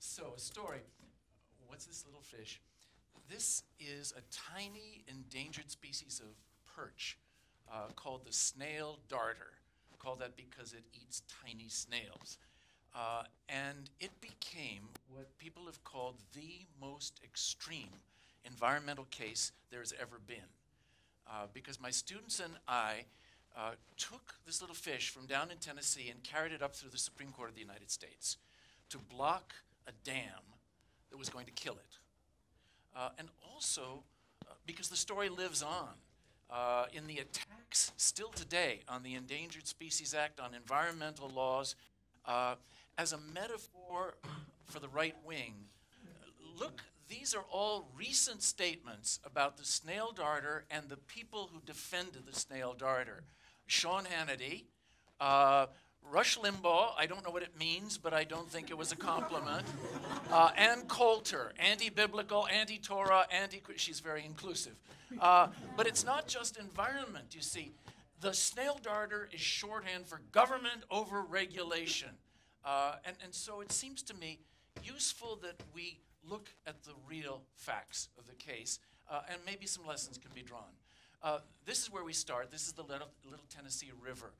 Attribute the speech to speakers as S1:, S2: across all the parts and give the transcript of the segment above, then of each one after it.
S1: So, a story. What's this little fish? This is a tiny endangered species of perch called the snail darter. Called that because it eats tiny snails. And it became what people have called the most extreme environmental case there's ever been. Because my students and I took this little fish from down in Tennessee and carried it up through the Supreme Court of the United States to block a dam that was going to kill it. And also, because the story lives on in the attacks still today on the Endangered Species Act, on environmental laws, as a metaphor for the right wing. Look, these are all recent statements about the snail darter and the people who defended the snail darter. Sean Hannity, Rush Limbaugh, I don't know what it means, but I don't think it was a compliment. Ann Coulter, anti-biblical, anti-Torah, she's very inclusive. But it's not just environment, you see. The snail darter is shorthand for government over regulation. And so it seems to me useful that we look at the real facts of the case, and maybe some lessons can be drawn. This is where we start. This is the Little Tennessee River.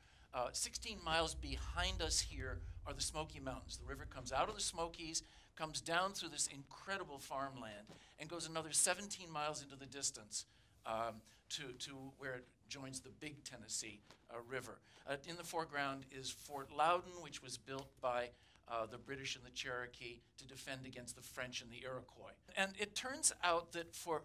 S1: 16 miles behind us here are the Smoky Mountains. The river comes out of the Smokies, comes down through this incredible farmland, and goes another 17 miles into the distance to where it joins the Big Tennessee River. In the foreground is Fort Loudon, which was built by the British and the Cherokee to defend against the French and the Iroquois. And it turns out that for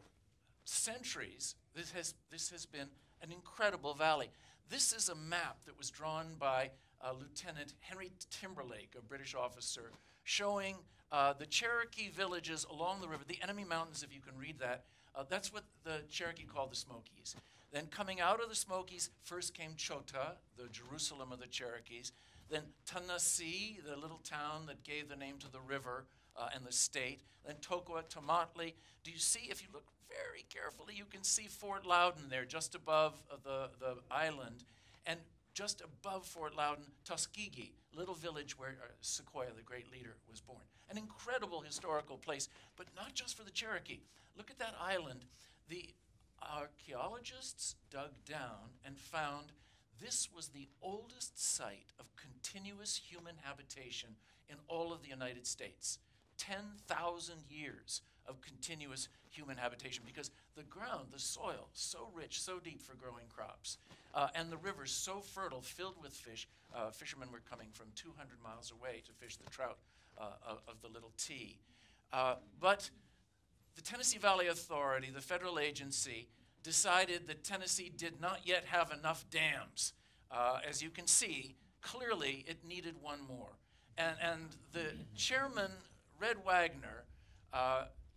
S1: centuries, this has been an incredible valley. This is a map that was drawn by Lieutenant Henry Timberlake, a British officer, showing the Cherokee villages along the river, the enemy mountains, if you can read that. That's what the Cherokee called the Smokies. Then coming out of the Smokies, first came Chota, the Jerusalem of the Cherokees. Then Tennessee, the little town that gave the name to the river and the state. Then Tocoa, Tomatli. Do you see, if you look very carefully, you can see Fort Loudon there, just above the island. And just above Fort Loudon, Tuskegee, little village where Sequoyah, the great leader, was born. An incredible historical place, but not just for the Cherokee. Look at that island. The archaeologists dug down and found this was the oldest site of continuous human habitation in all of the United States. 10,000 years of continuous human habitation, because the ground, the soil, so rich, so deep for growing crops, and the river so fertile, filled with fish. Fishermen were coming from 200 miles away to fish the trout of the Little T. But the Tennessee Valley Authority, the federal agency, decided that Tennessee did not yet have enough dams. As you can see, clearly it needed one more. And the chairman, Red Wagner,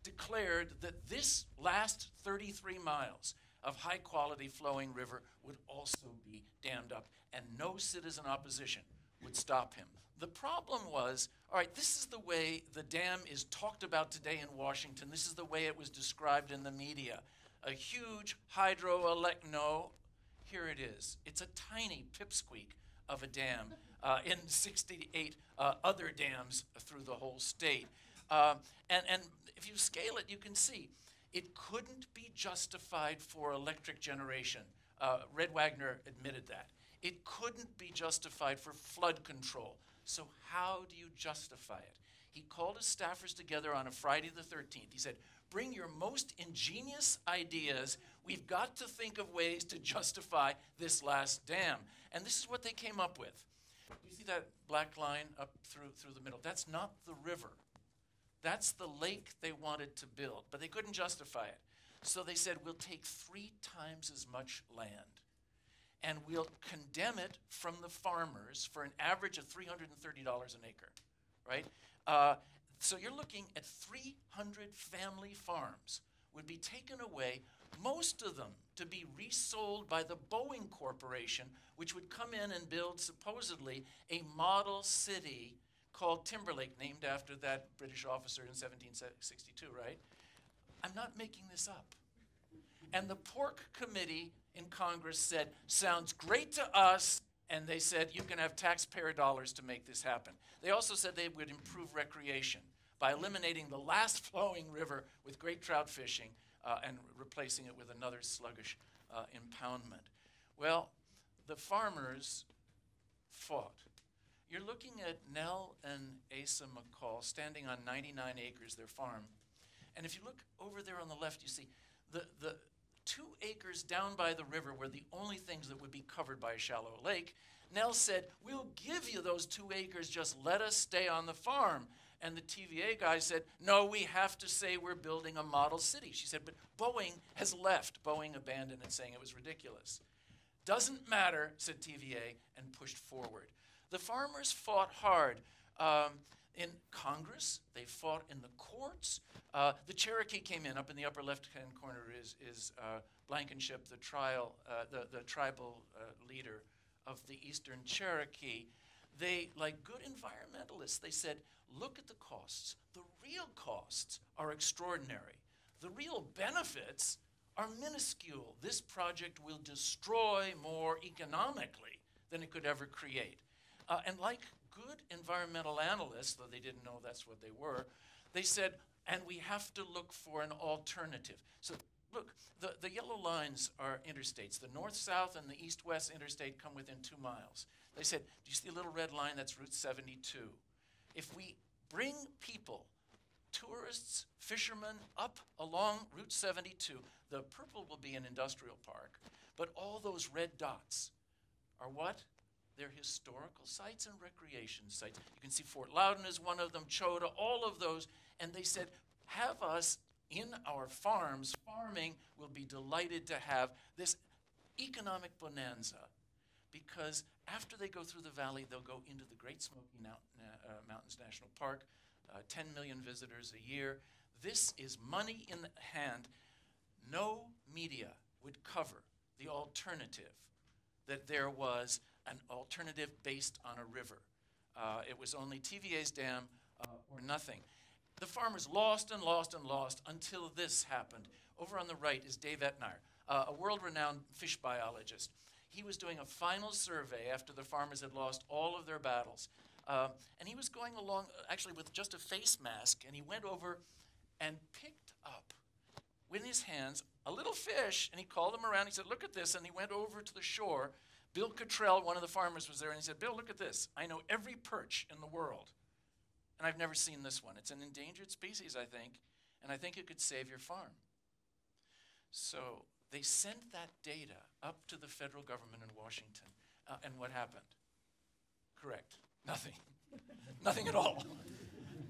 S1: declared that this last 33 miles of high-quality flowing river would also be dammed up, and no citizen opposition would stop him. The problem was, all right, this is the way the dam is talked about today in Washington. This is the way it was described in the media. A huge hydroelectric, here it is. It's a tiny pipsqueak of a dam in 68 other dams through the whole state. And if you scale it, you can see it couldn't be justified for electric generation. Red Wagner admitted that. It couldn't be justified for flood control. So how do you justify it? He called his staffers together on a Friday the 13th. He said, bring your most ingenious ideas. We've got to think of ways to justify this last dam. And this is what they came up with. You see that black line up through the middle? That's not the river. That's the lake they wanted to build, but they couldn't justify it. So they said, we'll take 3 times as much land, and we'll condemn it from the farmers for an average of $330 an acre, right? So you're looking at 300 family farms would be taken away, most of them to be resold by the Boeing Corporation, which would come in and build supposedly a model city called Timberlake, named after that British officer in 1762, right? I'm not making this up. And the Pork Committee in Congress said, sounds great to us, and they said, you can have taxpayer dollars to make this happen. They also said they would improve recreation. by eliminating the last flowing river with great trout fishing and replacing it with another sluggish impoundment. Well, the farmers fought. You're looking at Nell and Asa McCall standing on 99 acres, their farm. And if you look over there on the left, you see the 2 acres down by the river were the only things that would be covered by a shallow lake. Nell said, we'll give you those 2 acres, just let us stay on the farm. And the TVA guy said, no, we have to say we're building a model city. She said, but Boeing has left. Boeing abandoned it, saying it was ridiculous. Doesn't matter, said TVA, and pushed forward. The farmers fought hard in Congress. They fought in the courts. The Cherokee came in. Up in the upper left-hand corner is Blankenship, the tribal leader of the Eastern Cherokee. They, like good environmentalists, they said, look at the costs. The real costs are extraordinary. The real benefits are minuscule. This project will destroy more economically than it could ever create. And like good environmental analysts, though they didn't know that's what they were, they said, and we have to look for an alternative. So look, the yellow lines are interstates. The north-south and the east-west interstate come within 2 miles. They said, do you see the little red line? That's Route 72. If we bring people, tourists, fishermen, up along Route 72, the purple will be an industrial park, but all those red dots are what? They're historical sites and recreation sites. You can see Fort Loudon is one of them, Chota, all of those. And they said, have us in our farms, farming, will be delighted to have this economic bonanza. Because after they go through the valley, they'll go into the Great Smoky Mountains National Park, 10 million visitors a year. This is money in the hand. No media would cover the alternative, that there was an alternative based on a river. It was only TVA's dam or nothing. The farmers lost and lost and lost until this happened. Over on the right is Dave Etnar, a world-renowned fish biologist. He was doing a final survey after the farmers had lost all of their battles. And he was going along actually with just a face mask, and he went over and picked up with his hands a little fish, and he called him around. He said, look at this, and he went over to the shore. Bill Cottrell, one of the farmers, was there, and he said, Bill, look at this. I know every perch in the world, and I've never seen this one. It's an endangered species, I think, and I think it could save your farm. So they sent that data up to the federal government in Washington, and what happened? Correct. Nothing. Nothing at all.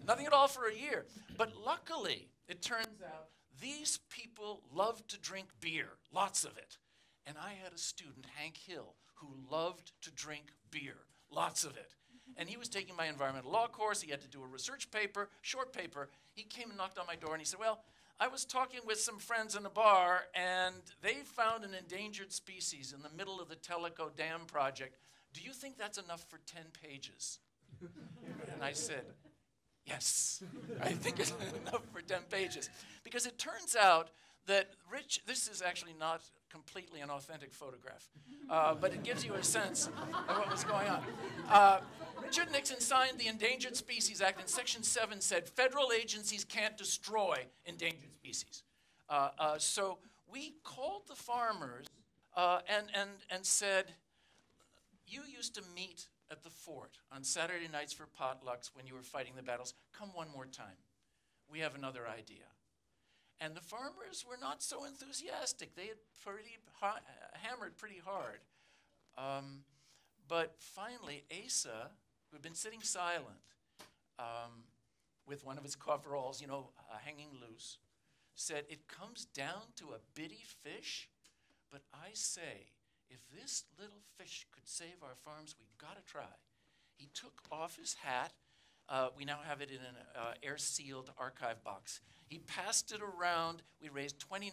S1: Nothing at all for a year. But luckily, it turns out these people love to drink beer, lots of it. And I had a student, Hank Hill, who loved to drink beer, lots of it. And he was taking my environmental law course. He had to do a research paper, short paper. He came and knocked on my door, and he said, well, I was talking with some friends in a bar, and they found an endangered species in the middle of the Tellico Dam project. Do you think that's enough for 10 pages? And I said, yes, I think it's enough for 10 pages. Because it turns out that this is actually not completely an authentic photograph, but it gives you a sense of what was going on. Richard Nixon signed the Endangered Species Act, and Section 7 said federal agencies can't destroy endangered species. So we called the farmers and said, you used to meet at the fort on Saturday nights for potlucks when you were fighting the battles. Come one more time. We have another idea. And the farmers were not so enthusiastic. They had hammered pretty hard. But finally, Asa, who had been sitting silent with one of his coveralls, hanging loose, said, it comes down to a bitty fish, but I say, if this little fish could save our farms, we've got to try. He took off his hat. We now have it in an air-sealed archive box. He passed it around. We raised $29,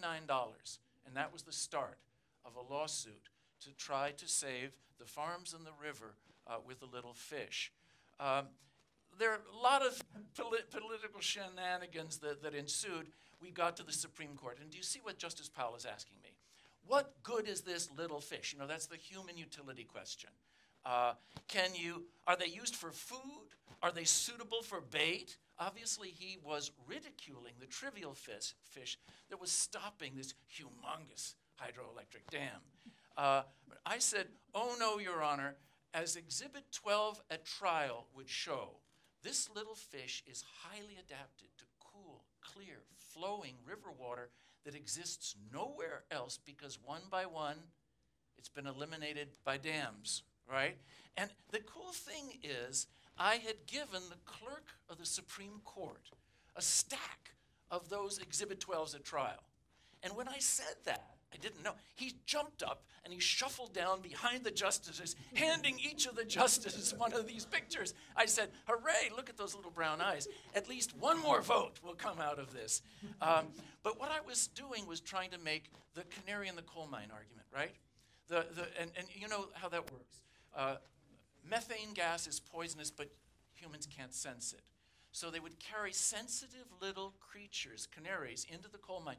S1: and that was the start of a lawsuit to try to save the farms and the river with the little fish. There are a lot of political shenanigans that ensued. We got to the Supreme Court, and do you see what Justice Powell is asking me? What good is this little fish? That's the human utility question. Are they used for food? Are they suitable for bait? Obviously, he was ridiculing the trivial fish that was stopping this humongous hydroelectric dam. I said, oh no, Your Honor, as Exhibit 12 at trial would show, this little fish is highly adapted to cool, clear, flowing river water that exists nowhere else because one by one, it's been eliminated by dams, right? And the cool thing is, I had given the clerk of the Supreme Court a stack of those Exhibit 12s at trial. And when I said that, I didn't know. He jumped up and he shuffled down behind the justices, handing each of the justices one of these pictures. I said, hooray, look at those little brown eyes. At least one more vote will come out of this. But what I was doing was trying to make the canary in the coal mine argument, right? And you know how that works. Methane gas is poisonous, but humans can't sense it. So they would carry sensitive little creatures, canaries, into the coal mine.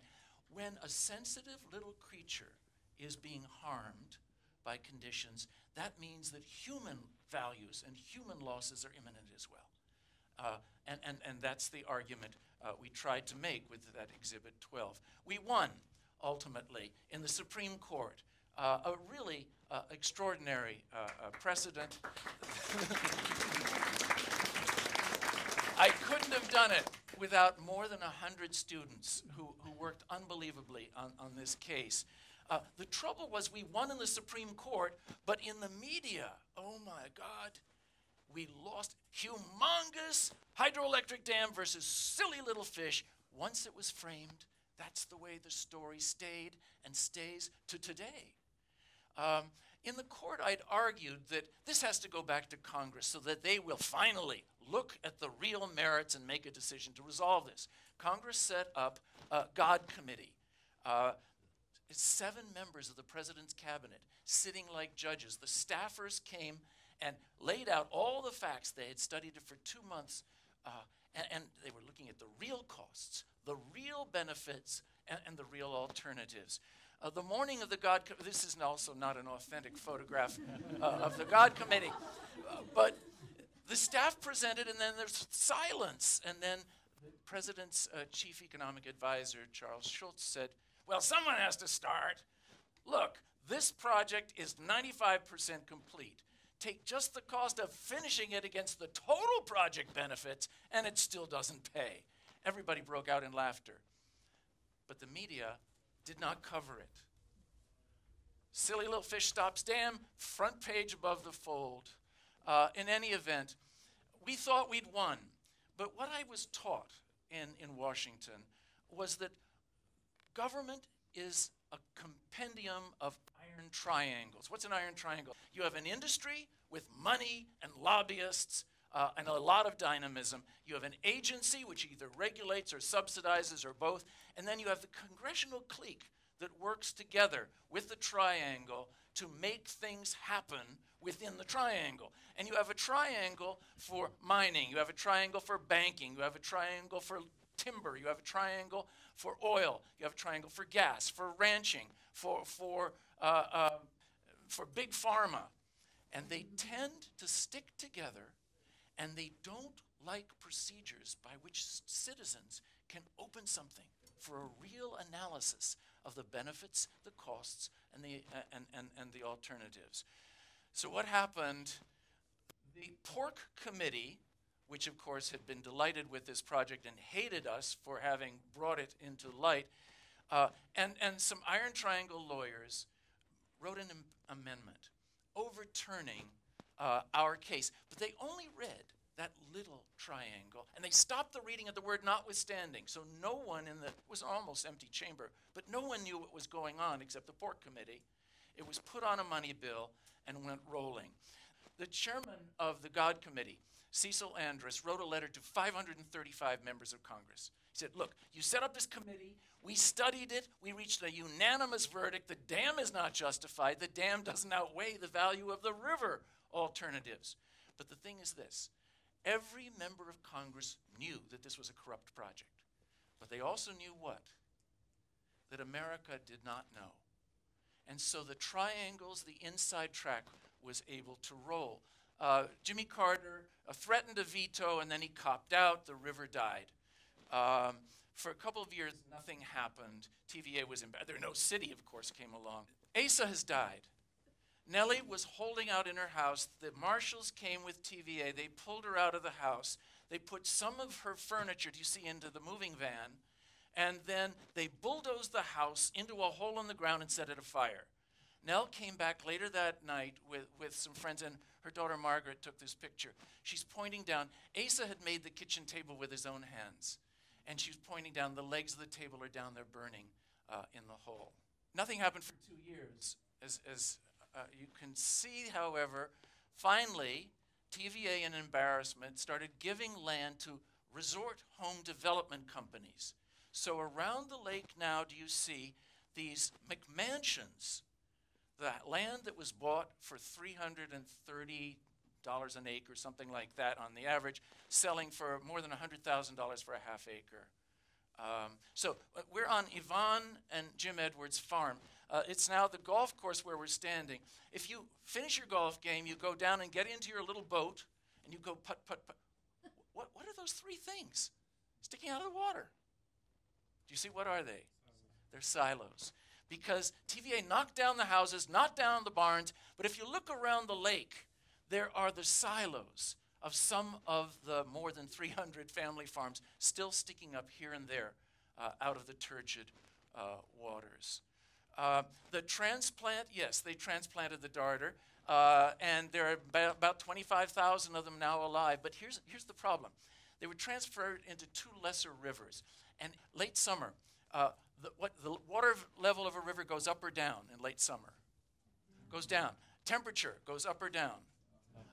S1: When a sensitive little creature is being harmed by conditions, that means that human values and human losses are imminent as well. And that's the argument we tried to make with that Exhibit 12. We won, ultimately, in the Supreme Court. A really extraordinary precedent. I couldn't have done it without more than 100 students who worked unbelievably on this case. The trouble was we won in the Supreme Court, but in the media, oh my God, we lost. Humongous hydroelectric dam versus silly little fish. Once it was framed, that's the way the story stayed and stays to today. In the court, I'd argued that this has to go back to Congress so that they will finally look at the real merits and make a decision to resolve this. Congress set up a God committee. It's 7 members of the president's cabinet sitting like judges. The staffers came and laid out all the facts. They had studied it for 2 months, and they were looking at the real costs, the real benefits, and the real alternatives. The morning of the God Committee, this is also not an authentic photograph of the God Committee, but the staff presented and then there's silence. And then the president's chief economic advisor, Charles Schultz, said, well, someone has to start. Look, this project is 95% complete. Take just the cost of finishing it against the total project benefits, and it still doesn't pay. Everybody broke out in laughter. But the media did not cover it. Silly little fish stops dam, front page above the fold. In any event, we thought we'd won. But what I was taught in Washington was that government is a compendium of iron triangles. What's an iron triangle? You have an industry with money and lobbyists and a lot of dynamism. You have an agency which either regulates or subsidizes or both. And then you have the congressional clique that works together with the triangle to make things happen within the triangle. And you have a triangle for mining. You have a triangle for banking. You have a triangle for timber. You have a triangle for oil. You have a triangle for gas, for ranching, for big pharma. And they tend to stick together, and they don't like procedures by which citizens can open something for a real analysis of the benefits, the costs, and the alternatives. So what happened? The Pork Committee, which of course had been delighted with this project and hated us for having brought it into light, and some Iron Triangle lawyers wrote an amendment overturning our case. But they only read that little triangle, and they stopped the reading of the word notwithstanding. So no one it was an almost empty chamber, but no one knew what was going on except the Pork Committee. It was put on a money bill and went rolling. The chairman of the God Committee, Cecil Andrus, wrote a letter to 535 members of Congress. He said, look, you set up this committee, we studied it, we reached a unanimous verdict, the dam is not justified, the dam doesn't outweigh the value of the river alternatives. But the thing is this, every member of Congress knew that this was a corrupt project. But they also knew what? That America did not know. And so the triangles, the inside track, was able to roll. Jimmy Carter threatened a veto, and then he copped out. The river died. For a couple of years, nothing happened. TVA was embarrassed. No city, of course, came along. Asa has died. Nellie was holding out in her house. The marshals came with TVA. They pulled her out of the house. They put some of her furniture, do you see, into the moving van, and then they bulldozed the house into a hole in the ground and set it afire. Nell came back later that night with some friends, and her daughter Margaret took this picture. She's pointing down. Asa had made the kitchen table with his own hands, and she's pointing down. The legs of the table are down there burning in the hole. Nothing happened for 2 years. As you can see, however, finally, TVA in embarrassment started giving land to resort home development companies. So around the lake now, do you see these McMansions, the land that was bought for $330 an acre, something like that on the average, selling for more than $100,000 for a half acre. So we're on Yvonne and Jim Edwards' farm. It's now the golf course where we're standing. If you finish your golf game, you go down and get into your little boat, and you go putt, putt, putt. What are those three things sticking out of the water? Do you see, what are they? They're silos. Because TVA knocked down the houses, knocked down the barns, but if you look around the lake, there are the silos of some of the more than 300 family farms still sticking up here and there out of the turgid waters. The transplant, yes, they transplanted the darter, and there are about 25,000 of them now alive. But here's the problem. They were transferred into two lesser rivers. And late summer, the water level of a river goes up or down in late summer. Goes down. Temperature goes up or down.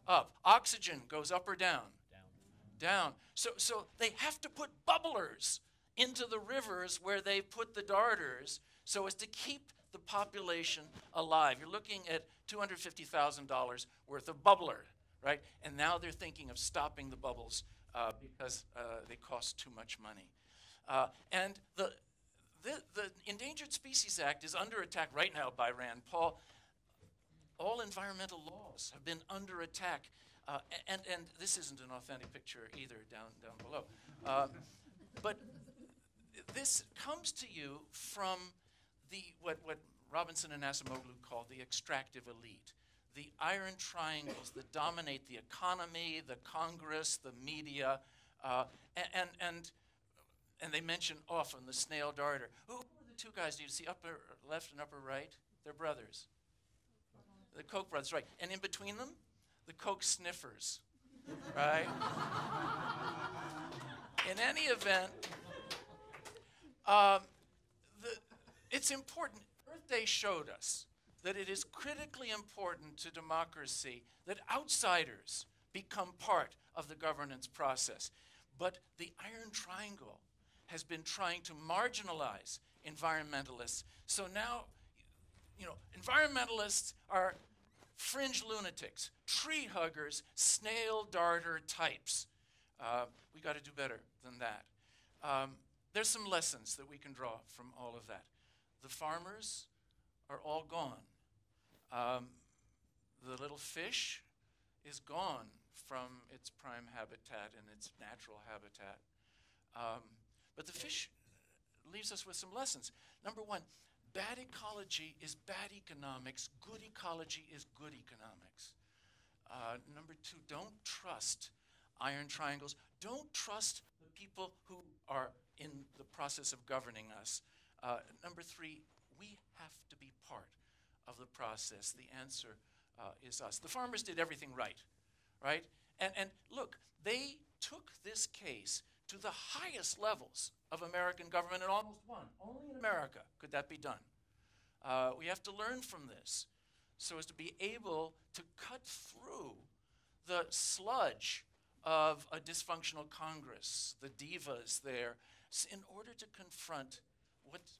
S1: Up. Oxygen goes up or down. Down. So they have to put bubblers into the rivers where they put the darters so as to keep the population alive. You're looking at $250,000 worth of bubbler, right? And now they're thinking of stopping the bubbles because they cost too much money. And the Endangered Species Act is under attack right now by Rand Paul. All environmental laws have been under attack. And this isn't an authentic picture either down below. But this comes to you from what Robinson and Acemoglu call the extractive elite, the iron triangles that dominate the economy, the Congress, the media, and they mention often the snail darter. Who are the two guys? Do you see upper left and upper right? They're brothers. The Koch brothers, right. And in between them, the Koch sniffers, right? In any event, it's important. Earth Day showed us that it is critically important to democracy that outsiders become part of the governance process. But the Iron Triangle has been trying to marginalize environmentalists. So now, environmentalists are fringe lunatics, tree huggers, snail darter types. We got to do better than that. There's some lessons that we can draw from all of that. The farmers are all gone. The little fish is gone from its prime habitat and its natural habitat. But the fish leaves us with some lessons. Number one, bad ecology is bad economics. Good ecology is good economics. Number two, don't trust iron triangles. Don't trust the people who are in the process of governing us. Number three, we have to be part of the process. The answer is us. The farmers did everything right? And look, they took this case to the highest levels of American government and almost won. Only in America could that be done. We have to learn from this so as to be able to cut through the sludge of a dysfunctional Congress, the divas there, in order to confront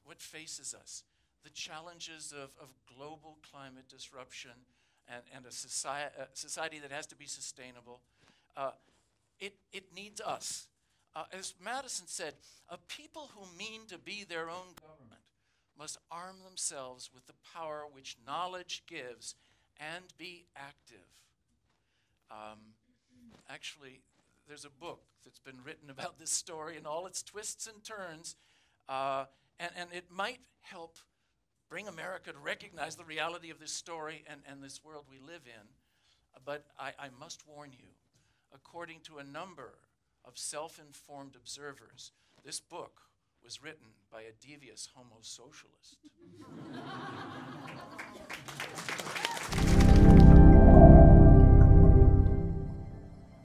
S1: what faces us, the challenges of global climate disruption and a society that has to be sustainable. It needs us. As Madison said, a people who mean to be their own government must arm themselves with the power which knowledge gives and be active. Actually, there's a book that's been written about this story and all its twists and turns, and it might help bring America to recognize the reality of this story and this world we live in. But I must warn you, according to a number of self-informed observers, this book was written by a devious homo socialist.